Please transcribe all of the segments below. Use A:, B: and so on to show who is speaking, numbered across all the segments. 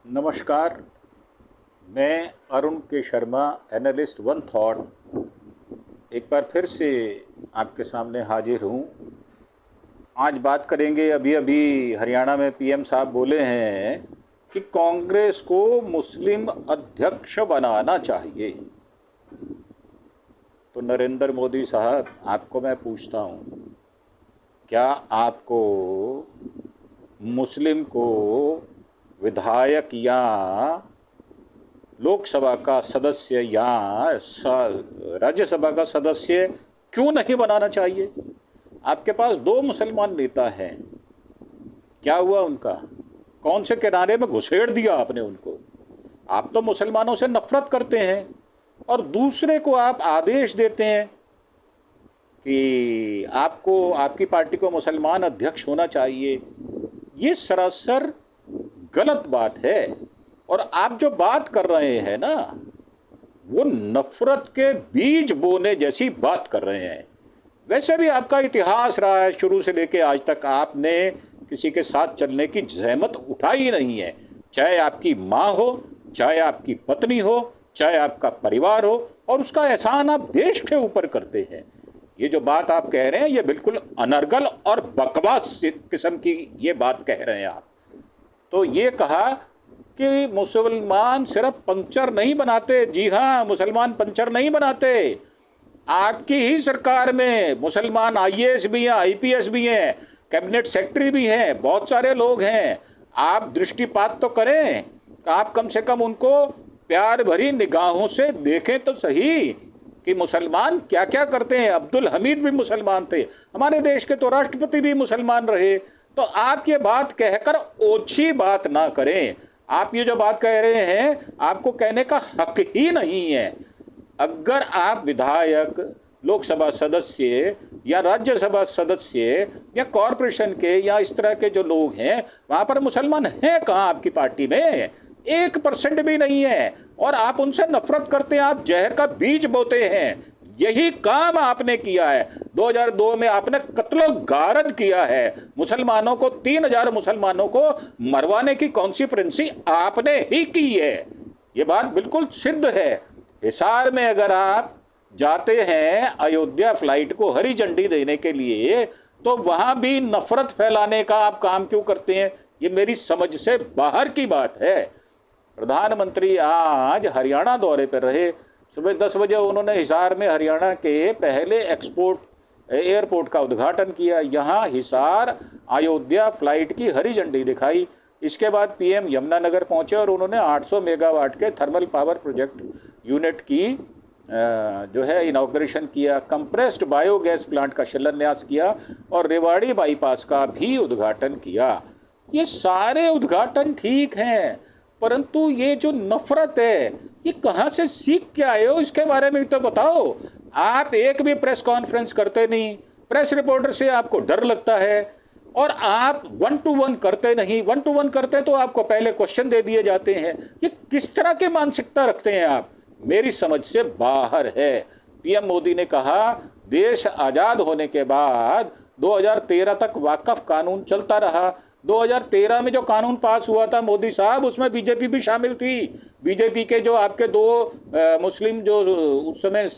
A: नमस्कार। मैं अरुण के शर्मा, एनालिस्ट वन थॉट, एक बार फिर से आपके सामने हाजिर हूँ। आज बात करेंगे, अभी अभी हरियाणा में पीएम साहब बोले हैं कि कांग्रेस को मुस्लिम अध्यक्ष बनाना चाहिए। तो नरेंद्र मोदी साहब, आपको मैं पूछता हूँ, क्या आपको मुस्लिम को विधायक या लोकसभा का सदस्य या राज्यसभा का सदस्य क्यों नहीं बनाना चाहिए? आपके पास दो मुसलमान नेता हैं, क्या हुआ उनका? कौन से किनारे में घुसेड़ दिया आपने उनको? आप तो मुसलमानों से नफरत करते हैं और दूसरे को आप आदेश देते हैं कि आपको, आपकी पार्टी को मुसलमान अध्यक्ष होना चाहिए। ये सरासर गलत बात है। और आप जो बात कर रहे हैं ना, वो नफरत के बीज बोने जैसी बात कर रहे हैं। वैसे भी आपका इतिहास रहा है, शुरू से लेकर आज तक आपने किसी के साथ चलने की जहमत उठाई नहीं है, चाहे आपकी माँ हो, चाहे आपकी पत्नी हो, चाहे आपका परिवार हो, और उसका एहसान आप देश के ऊपर करते हैं। ये जो बात आप कह रहे हैं, ये बिल्कुल अनर्गल और बकवास किस्म की ये बात कह रहे हैं आप। तो ये कहा कि मुसलमान सिर्फ पंचर नहीं बनाते। जी हाँ, मुसलमान पंचर नहीं बनाते। आपकी ही सरकार में मुसलमान आईएएस भी हैं, आईपीएस भी हैं, कैबिनेट सेक्रेटरी भी हैं, बहुत सारे लोग हैं। आप दृष्टिपात तो करें, आप कम से कम उनको प्यार भरी निगाहों से देखें तो सही कि मुसलमान क्या क्या करते हैं। अब्दुल हमीद भी मुसलमान थे, हमारे देश के तो राष्ट्रपति भी मुसलमान रहे। तो आप ये बात कहकर ओछी बात ना करें। आप ये जो बात कह रहे हैं, आपको कहने का हक ही नहीं है। अगर आप विधायक, लोकसभा सदस्य या राज्यसभा सदस्य या कॉरपोरेशन के या इस तरह के जो लोग हैं, वहां पर मुसलमान हैं कहाँ आपकी पार्टी में? 1% भी नहीं है। और आप उनसे नफरत करते हैं, आप जहर का बीज बोते हैं। यही काम आपने किया है। 2002 में आपने कत्लो गारद किया है। मुसलमानों को, 3000 मुसलमानों को मरवाने की कॉन्सिक्वेंसी आपने ही की है। ये बात बिल्कुल सिद्ध है। हिसार में अगर आप जाते हैं अयोध्या फ्लाइट को हरी झंडी देने के लिए, तो वहां भी नफरत फैलाने का आप काम क्यों करते हैं? ये मेरी समझ से बाहर की बात है। प्रधानमंत्री आज हरियाणा दौरे पर रहे। सुबह 10 बजे उन्होंने हिसार में हरियाणा के पहले एक्सपोर्ट एयरपोर्ट का उद्घाटन किया। यहाँ हिसार अयोध्या फ्लाइट की हरी झंडी दिखाई। इसके बाद पीएम यमुनानगर पहुंचे और उन्होंने 800 मेगावाट के थर्मल पावर प्रोजेक्ट यूनिट की जो है इनॉग्रेशन किया। कंप्रेस्ड बायोगैस प्लांट का शिलान्यास किया और रेवाड़ी बाईपास का भी उद्घाटन किया। ये सारे उद्घाटन ठीक हैं, परंतु ये जो नफरत है, ये कहाँ से सीख के आए हो, इसके बारे में तो बताओ। आप एक भी प्रेस कॉन्फ्रेंस करते नहीं, प्रेस रिपोर्टर से आपको डर लगता है, और आप 1 to 1 करते नहीं। 1 to 1 करते तो आपको पहले क्वेश्चन दे दिए जाते हैं। ये किस तरह की मानसिकता रखते हैं आप? मेरी समझ से बाहर है। पीएम मोदी ने कहा, देश आज़ाद होने के बाद 2013 तक वाकफ कानून चलता रहा। 2013 में जो कानून पास हुआ था मोदी साहब, उसमें बीजेपी भी शामिल थी। बीजेपी के जो आपके दो मुस्लिम जो उस समय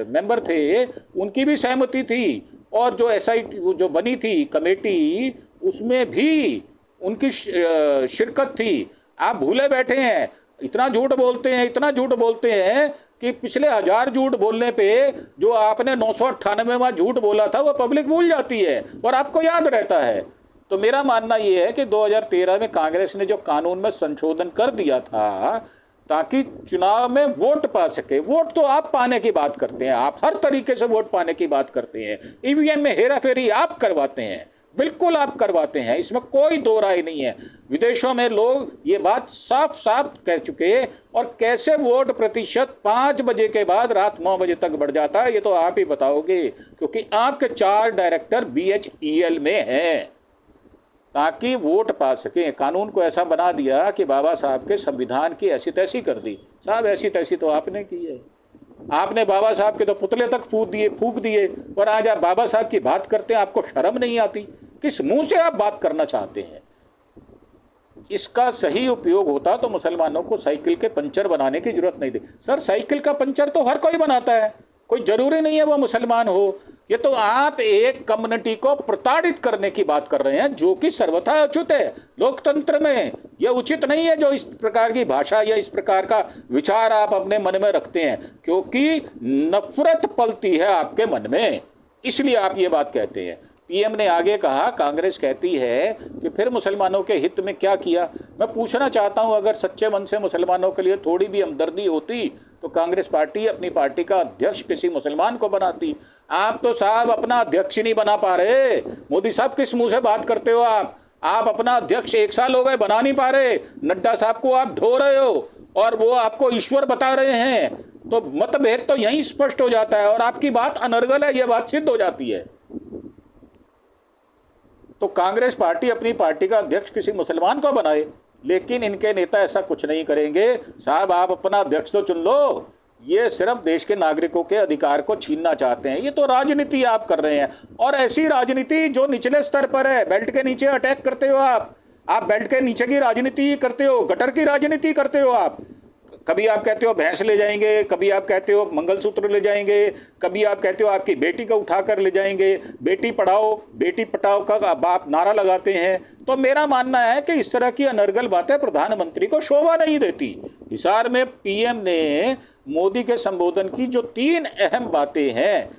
A: मेंबर थे, उनकी भी सहमति थी। और जो एसआईटी जो बनी थी कमेटी, उसमें भी उनकी शिरकत थी। आप भूले बैठे हैं। इतना झूठ बोलते हैं, इतना झूठ बोलते हैं कि पिछले 1000 झूठ बोलने पे जो आपने 998वां झूठ बोला था, वो पब्लिक भूल जाती है और आपको याद रहता है। तो मेरा मानना ये है कि 2013 में कांग्रेस ने जो कानून में संशोधन कर दिया था ताकि चुनाव में वोट पा सके। वोट तो आप पाने की बात करते हैं, आप हर तरीके से वोट पाने की बात करते हैं। ईवीएम में हेराफेरी आप करवाते हैं, बिल्कुल आप करवाते हैं, इसमें कोई दो राय नहीं है। विदेशों में लोग ये बात साफ साफ कह चुके हैं। और कैसे वोट प्रतिशत 5 बजे के बाद रात 9 बजे तक बढ़ जाता है, ये तो आप ही बताओगे, क्योंकि आपके 4 डायरेक्टर बीएचईएल में हैं ताकि वोट पा सकें। कानून को ऐसा बना दिया कि बाबा साहब के संविधान की ऐसी तैसी कर दी। साहब, ऐसी तैसी तो आपने की है। आपने बाबा साहब के तो पुतले तक फूक दिए और आज आप बाबा साहब की बात करते हैं। आपको शर्म नहीं आती? किस मुंह से आप बात करना चाहते हैं? इसका सही उपयोग होता तो मुसलमानों को साइकिल के पंचर बनाने की जरूरत नहीं थी। सर, साइकिल का पंचर तो हर कोई बनाता है, कोई जरूरी नहीं है वो मुसलमान हो। ये तो आप एक कम्युनिटी को प्रताड़ित करने की बात कर रहे हैं, जो कि सर्वथा अच्युत है। लोकतंत्र में यह उचित नहीं है जो इस प्रकार की भाषा या इस प्रकार का विचार आप अपने मन में रखते हैं, क्योंकि नफरत पलती है आपके मन में, इसलिए आप ये बात कहते हैं। पीएम ने आगे कहा, कांग्रेस कहती है कि फिर मुसलमानों के हित में क्या किया। मैं पूछना चाहता हूं, अगर सच्चे मन से मुसलमानों के लिए थोड़ी भी हमदर्दी होती तो कांग्रेस पार्टी अपनी पार्टी का अध्यक्ष किसी मुसलमान को बनाती। आप तो साहब अपना अध्यक्ष ही नहीं बना पा रहे। मोदी साहब, किस मुंह से बात करते हो आप अपना अध्यक्ष 1 साल हो गए बना नहीं पा रहे। नड्डा साहब को आप ढो रहे हो और वो आपको ईश्वर बता रहे हैं, तो मतभेद तो यहीं स्पष्ट हो जाता है और आपकी बात अनर्गल है, यह बात सिद्ध हो जाती है। तो कांग्रेस पार्टी अपनी पार्टी का अध्यक्ष किसी मुसलमान को बनाए, लेकिन इनके नेता ऐसा कुछ नहीं करेंगे। साहब, आप अपना अध्यक्ष तो चुन लो। ये सिर्फ देश के नागरिकों के अधिकार को छीनना चाहते हैं। ये तो राजनीति आप कर रहे हैं, और ऐसी राजनीति जो निचले स्तर पर है। बेल्ट के नीचे अटैक करते हो आप बेल्ट के नीचे की राजनीति करते हो, गटर की राजनीति करते हो आप। कभी आप कहते हो भैंस ले जाएंगे, कभी आप कहते हो मंगलसूत्र ले जाएंगे, कभी आप कहते हो आपकी बेटी को उठाकर ले जाएंगे, बेटी पढ़ाओ बेटी पटाओ का आप नारा लगाते हैं। तो मेरा मानना है कि इस तरह की अनर्गल बातें प्रधानमंत्री को शोभा नहीं देती। हिसार में पीएम ने मोदी के संबोधन की जो 3 अहम बातें हैं,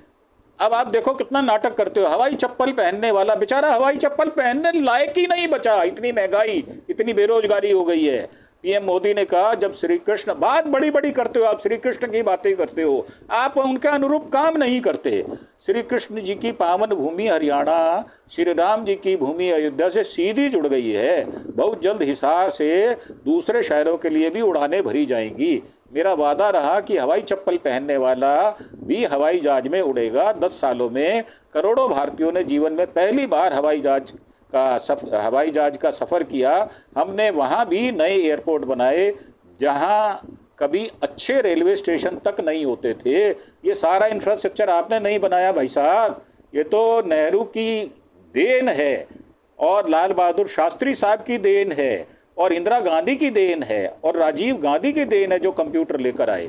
A: अब आप देखो कितना नाटक करते हो। हवाई चप्पल पहनने वाला बेचारा हवाई चप्पल पहनने लायक ही नहीं बचा, इतनी महंगाई, इतनी बेरोजगारी हो गई है। पीएम मोदी ने कहा, जब श्री कृष्ण, बात बड़ी बड़ी करते हो आप, श्री कृष्ण की बातें करते हो, आप उनके अनुरूप काम नहीं करते। श्री कृष्ण जी की पावन भूमि हरियाणा, श्री राम जी की भूमि अयोध्या से सीधी जुड़ गई है। बहुत जल्द हिसार से दूसरे शहरों के लिए भी उड़ानें भरी जाएंगी। मेरा वादा रहा कि हवाई चप्पल पहनने वाला भी हवाई जहाज में उड़ेगा। 10 सालों में करोड़ों भारतीयों ने जीवन में पहली बार हवाई जहाज का सफ़र किया। हमने वहाँ भी नए एयरपोर्ट बनाए जहाँ कभी अच्छे रेलवे स्टेशन तक नहीं होते थे। ये सारा इंफ्रास्ट्रक्चर आपने नहीं बनाया भाई साहब, ये तो नेहरू की देन है और लाल बहादुर शास्त्री साहब की देन है और इंदिरा गांधी की देन है और राजीव गांधी की देन है जो कंप्यूटर लेकर आए।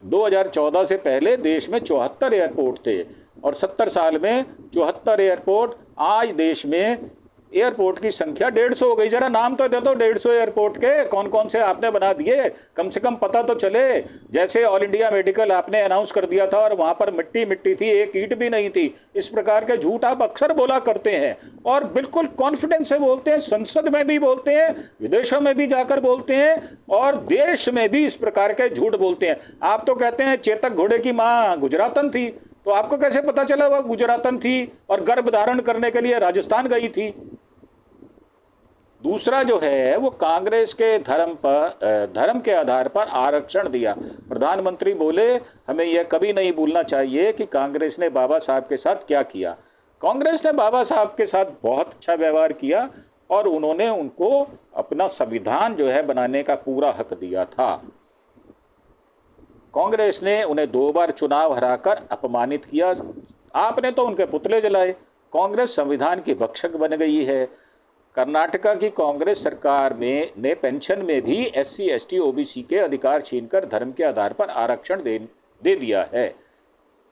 A: 2014 से पहले देश में 74 एयरपोर्ट थे और 70 साल में 74 एयरपोर्ट, आज देश में एयरपोर्ट की संख्या 150 हो गई। जरा नाम तो दे दो 150 एयरपोर्ट के, कौन कौन से आपने बना दिए, कम से कम पता तो चले। जैसे ऑल इंडिया मेडिकल आपने अनाउंस कर दिया था और वहां पर मिट्टी मिट्टी थी, एक ईंट भी नहीं थी। इस प्रकार के झूठ आप अक्सर बोला करते हैं और बिल्कुल कॉन्फिडेंस से बोलते हैं, संसद में भी बोलते हैं, विदेशों में भी जाकर बोलते हैं और देश में भी इस प्रकार के झूठ बोलते हैं। आप तो कहते हैं चेतक घोड़े की माँ गुजरातन थी, तो आपको कैसे पता चला वह गुजरातन थी और गर्भ धारण करने के लिए राजस्थान गई थी। दूसरा जो है वो कांग्रेस के धर्म के आधार पर आरक्षण दिया। प्रधानमंत्री बोले, हमें यह कभी नहीं भूलना चाहिए कि कांग्रेस ने बाबा साहब के साथ क्या किया। कांग्रेस ने बाबा साहब के साथ बहुत अच्छा व्यवहार किया और उन्होंने उनको अपना संविधान जो है बनाने का पूरा हक दिया था। कांग्रेस ने उन्हें 2 बार चुनाव हराकर अपमानित किया, आपने तो उनके पुतले जलाए। कांग्रेस संविधान की भक्षक बन गई है। कर्नाटका की कांग्रेस सरकार में ने पेंशन में भी SC ST OBC के अधिकार छीनकर धर्म के आधार पर आरक्षण दे दिया है।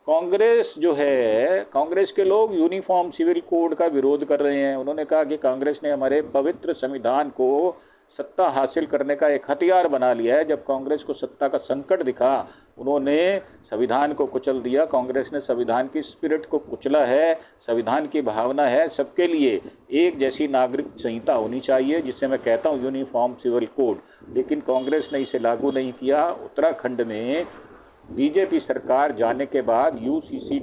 A: कांग्रेस जो है, कांग्रेस के लोग यूनिफॉर्म सिविल कोड का विरोध कर रहे हैं। उन्होंने कहा कि कांग्रेस ने हमारे पवित्र संविधान को सत्ता हासिल करने का एक हथियार बना लिया है। जब कांग्रेस को सत्ता का संकट दिखा, उन्होंने संविधान को कुचल दिया। कांग्रेस ने संविधान की स्पिरिट को कुचला है। संविधान की भावना है सबके लिए एक जैसी नागरिक संहिता होनी चाहिए, जिसे मैं कहता हूँ यूनिफॉर्म सिविल कोड, लेकिन कांग्रेस ने इसे लागू नहीं किया। उत्तराखंड में बीजेपी सरकार जाने के बाद UCC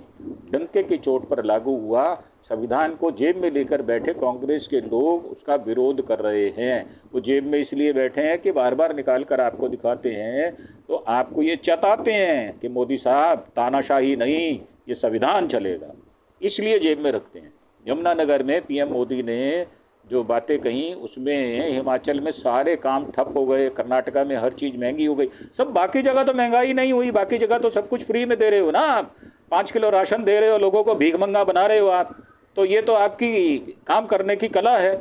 A: डंके की चोट पर लागू हुआ। संविधान को जेब में लेकर बैठे कांग्रेस के लोग उसका विरोध कर रहे हैं। वो जेब में इसलिए बैठे हैं कि बार बार निकाल कर आपको दिखाते हैं, तो आपको ये चताते हैं कि मोदी साहब तानाशाही नहीं, ये संविधान चलेगा, इसलिए जेब में रखते हैं। यमुनानगर में PM मोदी ने जो बातें कहीं, उसमें हिमाचल में सारे काम ठप हो गए, कर्नाटका में हर चीज़ महंगी हो गई। सब बाकी जगह तो महंगाई नहीं हुई, बाकी जगह तो सब कुछ फ्री में दे रहे हो ना आप। 5 किलो राशन दे रहे हो, लोगों को भीख मंगा बना रहे हो आप। तो ये तो आपकी काम करने की कला है।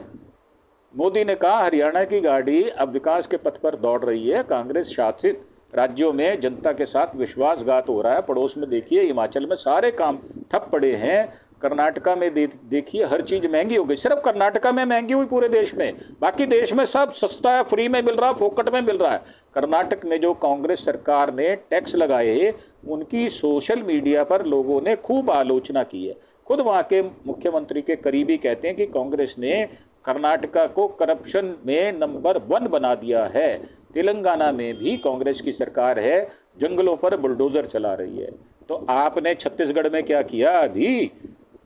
A: मोदी ने कहा हरियाणा की गाड़ी अब विकास के पथ पर दौड़ रही है, कांग्रेस शासित राज्यों में जनता के साथ विश्वासघात हो रहा है। पड़ोस में देखिए हिमाचल में सारे काम ठप पड़े हैं, कर्नाटका में देखिए हर चीज महंगी हो गई। सिर्फ कर्नाटका में महंगी हुई पूरे देश में, बाकी देश में सब सस्ता है, फ्री में मिल रहा है, फोकट में मिल रहा है। कर्नाटक में जो कांग्रेस सरकार ने टैक्स लगाए उनकी सोशल मीडिया पर लोगों ने खूब आलोचना की है। खुद वहाँ के मुख्यमंत्री के करीबी कहते हैं कि कांग्रेस ने कर्नाटका को करप्शन में नंबर 1 बना दिया है। तेलंगाना में भी कांग्रेस की सरकार है, जंगलों पर बुलडोजर चला रही है। तो आपने छत्तीसगढ़ में क्या किया? अभी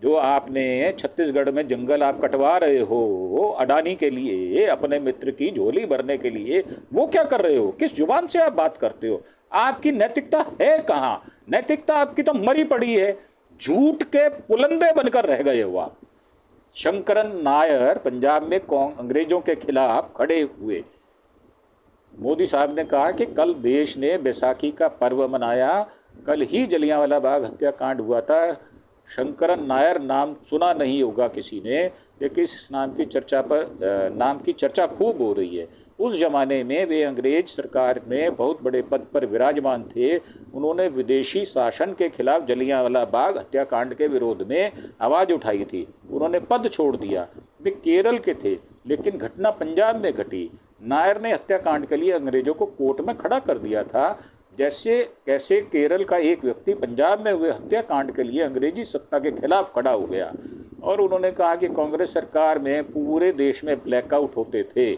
A: जो आपने छत्तीसगढ़ में जंगल आप कटवा रहे हो अडानी के लिए, अपने मित्र की झोली भरने के लिए, वो क्या कर रहे हो? किस जुबान से आप बात करते हो? आपकी नैतिकता है कहाँ? नैतिकता आपकी तो मरी पड़ी है, झूठ के पुलंदे बनकर रह गए हो आप। शंकरन नायर पंजाब में अंग्रेजों के खिलाफ खड़े हुए। मोदी साहब ने कहा कि कल देश ने बैसाखी का पर्व मनाया, कल ही जलियांवाला बाग हत्याकांड हुआ था। शंकरन नायर नाम सुना नहीं होगा किसी ने, लेकिन इस नाम की चर्चा खूब हो रही है। उस जमाने में वे अंग्रेज सरकार में बहुत बड़े पद पर विराजमान थे। उन्होंने विदेशी शासन के खिलाफ जलियांवाला बाग हत्याकांड के विरोध में आवाज़ उठाई थी। उन्होंने पद छोड़ दिया। वे केरल के थे, लेकिन घटना पंजाब में घटी। नायर ने हत्याकांड के लिए अंग्रेजों को कोर्ट में खड़ा कर दिया था। कैसे केरल का एक व्यक्ति पंजाब में हुए हत्याकांड के लिए अंग्रेजी सत्ता के खिलाफ खड़ा हो गया। और उन्होंने कहा कि कांग्रेस सरकार में पूरे देश में ब्लैकआउट होते थे।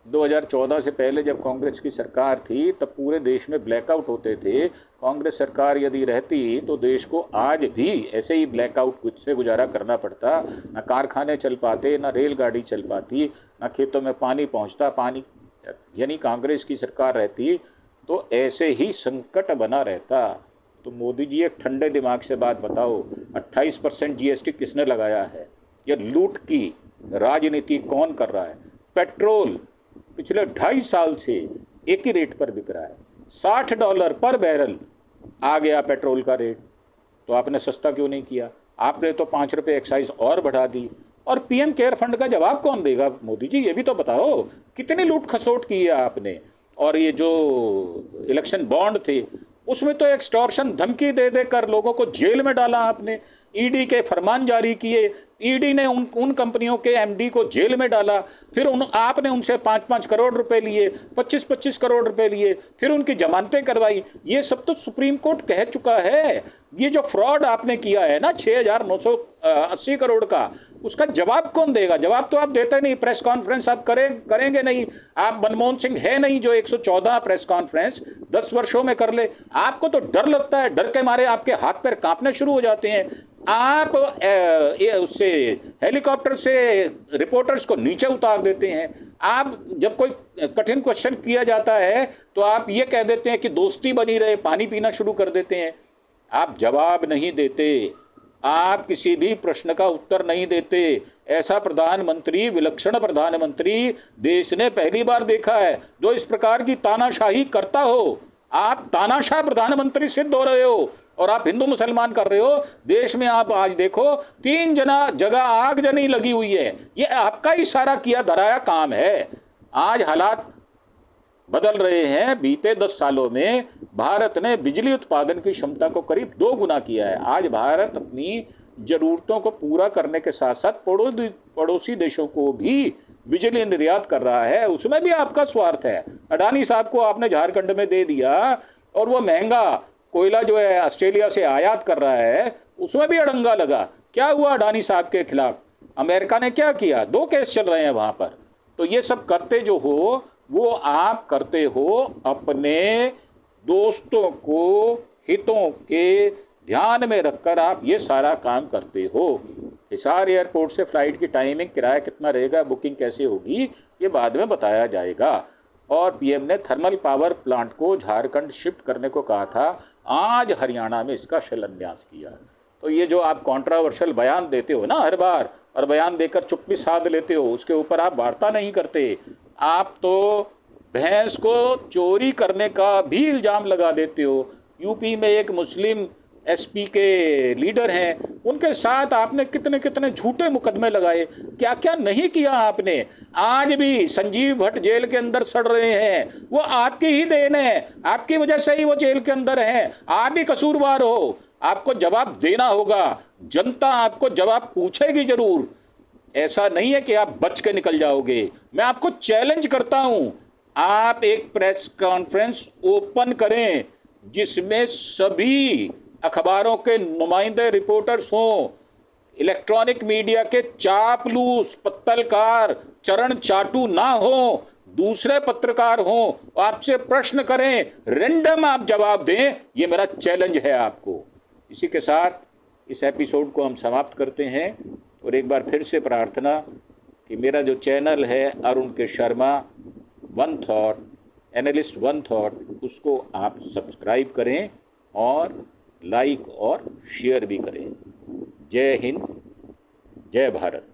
A: 2014 से पहले जब कांग्रेस की सरकार थी तब पूरे देश में ब्लैकआउट होते थे। कांग्रेस सरकार यदि रहती तो देश को आज भी ऐसे ही ब्लैकआउट से गुजारा करना पड़ता। न कारखाने चल पाते, न रेलगाड़ी चल पाती, न खेतों में पानी पहुंचता। यानी कांग्रेस की सरकार रहती तो ऐसे ही संकट बना रहता। तो मोदी जी एक ठंडे दिमाग से बात बताओ, 28% GST किसने लगाया है? ये लूट की राजनीति कौन कर रहा है? पेट्रोल पिछले 2.5 साल से एक ही रेट पर बिक रहा है, $60 पर बैरल आ गया पेट्रोल का रेट। तो आपने सस्ता क्यों नहीं किया? आपने तो 5 रुपये एक्साइज और बढ़ा दी। और PM केयर फंड का जवाब कौन देगा? मोदी जी ये भी तो बताओ, कितनी लूट खसोट की है आपने। और ये जो इलेक्शन बॉन्ड थे उसमें तो एक्सटॉर्शन धमकी दे देकर लोगों को जेल में डाला आपने। ईडी के फरमान जारी किए, ईडी ने उन कंपनियों के MD को जेल में डाला। फिर आपने उनसे 5-5 करोड़ रुपए लिए, 25-25 करोड़ रुपए लिए, फिर उनकी जमानतें करवाई। ये सब तो सुप्रीम कोर्ट कह चुका है। ये जो फ्रॉड आपने किया है ना 6,980 करोड़ का, उसका जवाब कौन देगा? जवाब तो आप देते नहीं। प्रेस कॉन्फ्रेंस आप करेंगे नहीं। आप मनमोहन सिंह है नहीं जो 114 प्रेस कॉन्फ्रेंस 10 वर्षों में कर ले। आपको तो डर लगता है, डर के मारे आपके हाथ पैर कांपने शुरू हो जाते हैं। आप उससे हेलीकॉप्टर से रिपोर्टर्स को नीचे उतार देते हैं। आप जब कोई कठिन क्वेश्चन किया जाता है तो आप ये कह देते हैं कि दोस्ती बनी रहे, पानी पीना शुरू कर देते हैं। आप जवाब नहीं देते, आप किसी भी प्रश्न का उत्तर नहीं देते। ऐसा प्रधानमंत्री, विलक्षण प्रधानमंत्री देश ने पहली बार देखा है जो इस प्रकार की तानाशाही करता हो। आप तानाशाह प्रधानमंत्री सिद्ध हो रहे हो और आप हिंदू मुसलमान कर रहे हो। देश में आप आज देखो 3 जगह आगजनी लगी हुई है। ये आपका ही सारा किया धराया काम है। आज हालात बदल रहे हैं। बीते 10 सालों में भारत ने बिजली उत्पादन की क्षमता को करीब 2 गुना किया है। आज भारत अपनी जरूरतों को पूरा करने के साथ साथ पड़ोसी देशों को भी बिजली निर्यात कर रहा है। उसमें भी आपका स्वार्थ है। अडानी साहब को आपने झारखंड में दे दिया और वो महंगा कोयला जो है ऑस्ट्रेलिया से आयात कर रहा है, उसमें भी अड़ंगा लगा। क्या हुआ अडानी साहब के खिलाफ? अमेरिका ने क्या किया? 2 केस चल रहे हैं वहां पर। तो ये सब करते जो हो वो आप करते हो अपने दोस्तों को हितों के ध्यान में रखकर आप ये सारा काम करते हो। हिसार एयरपोर्ट से फ्लाइट की टाइमिंग, किराया कितना रहेगा, बुकिंग कैसे होगी, ये बाद में बताया जाएगा। और PM ने थर्मल पावर प्लांट को झारखंड शिफ्ट करने को कहा था। आज हरियाणा में इसका शिलान्यास किया। तो ये जो आप कंट्रोवर्शियल बयान देते हो ना हर बार, और बयान देकर चुप्पी साध लेते हो, उसके ऊपर आप वार्ता नहीं करते। आप तो भैंस को चोरी करने का भी इल्ज़ाम लगा देते हो। यूपी में एक मुस्लिम एसपी के लीडर हैं, उनके साथ आपने कितने कितने झूठे मुकदमे लगाए, क्या क्या नहीं किया आपने। आज भी संजीव भट्ट जेल के अंदर सड़ रहे हैं, वो आपकी ही देन है, आपकी वजह से ही वो जेल के अंदर हैं। आप ही कसूरवार हो, आपको जवाब देना होगा, जनता आपको जवाब पूछेगी जरूर। ऐसा नहीं है कि आप बच के निकल जाओगे। मैं आपको चैलेंज करता हूं, आप एक प्रेस कॉन्फ्रेंस ओपन करें जिसमें सभी अखबारों के नुमाइंदे रिपोर्टर्स हों, इलेक्ट्रॉनिक मीडिया के चापलूस पत्तलकार चरण चाटू ना हो, दूसरे पत्रकार हों, आपसे प्रश्न करें, रैंडम आप जवाब दें। ये मेरा चैलेंज है आपको। इसी के साथ इस एपिसोड को हम समाप्त करते हैं और एक बार फिर से प्रार्थना कि मेरा जो चैनल है अरुण के Sharma one thought, analyst one thought, उसको आप सब्सक्राइब करें और लाइक और शेयर भी करें। जय हिंद, जय भारत।